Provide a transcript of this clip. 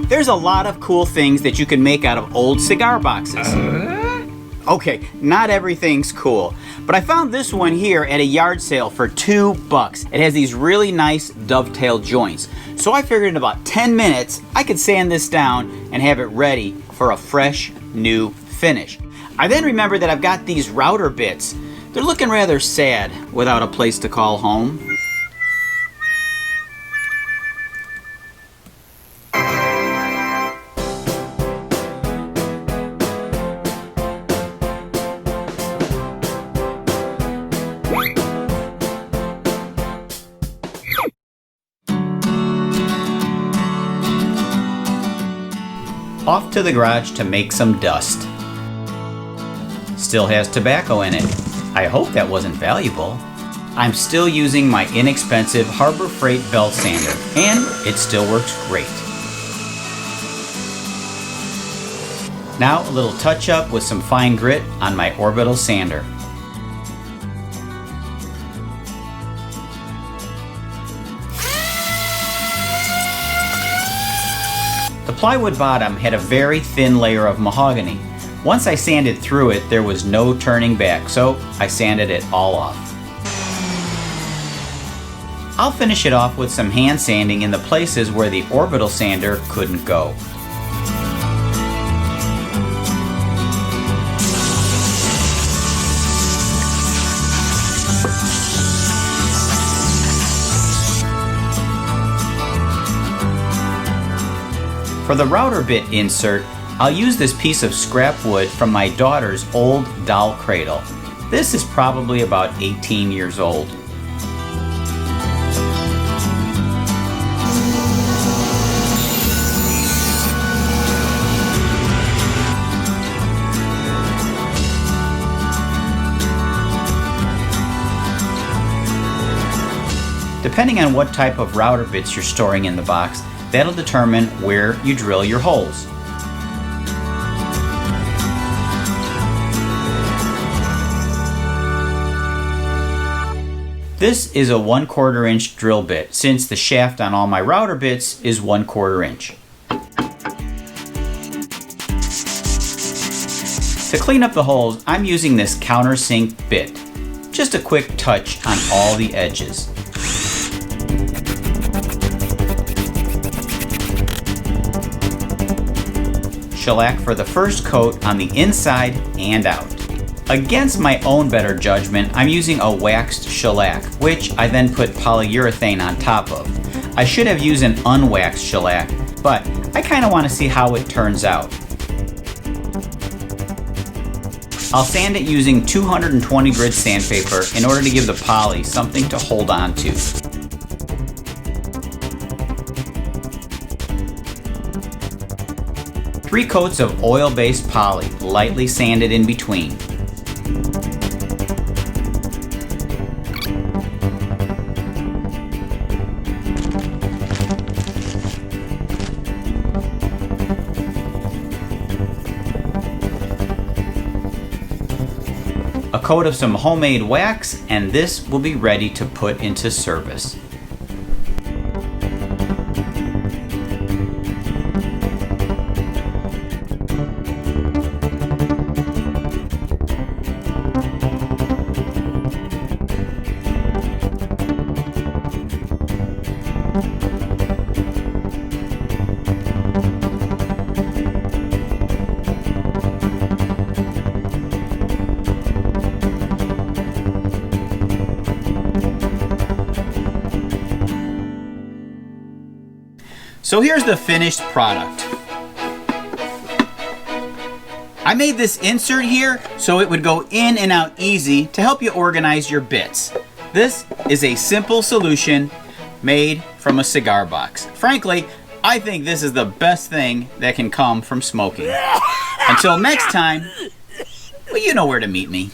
there's a lot of cool things that you can make out of old cigar boxes. Okay, not everything's cool, but I found this one here at a yard sale for $2. It has these really nice dovetail joints. So I figured in about 10 minutes, I could sand this down and have it ready for a fresh, new finish. I then remembered that I've got these router bits. They're looking rather sad without a place to call home. Off to the garage to make some dust. Still has tobacco in it. I hope that wasn't valuable. I'm still using my inexpensive Harbor Freight belt sander, and it still works great. Now a little touch up with some fine grit on my orbital sander. The plywood bottom had a very thin layer of mahogany. Once I sanded through it, there was no turning back, so I sanded it all off. I'll finish it off with some hand sanding in the places where the orbital sander couldn't go. For the router bit insert, I'll use this piece of scrap wood from my daughter's old doll cradle. This is probably about 18 years old. Depending on what type of router bits you're storing in the box, that'll determine where you drill your holes. This is a 1/4 inch drill bit, since the shaft on all my router bits is 1/4 inch. To clean up the holes, I'm using this countersink bit. Just a quick touch on all the edges. Shellac for the first coat on the inside and out. Against my own better judgment, I'm using a waxed shellac, which I then put polyurethane on top of. I should have used an unwaxed shellac, but I kind of want to see how it turns out. I'll sand it using 220 grit sandpaper in order to give the poly something to hold on to. Three coats of oil-based poly, lightly sanded in between. A coat of some homemade wax, and this will be ready to put into service. So here's the finished product. I made this insert here so it would go in and out easy to help you organize your bits. This is a simple solution made from a cigar box. Frankly, I think this is the best thing that can come from smoking. Until next time, well, you know where to meet me.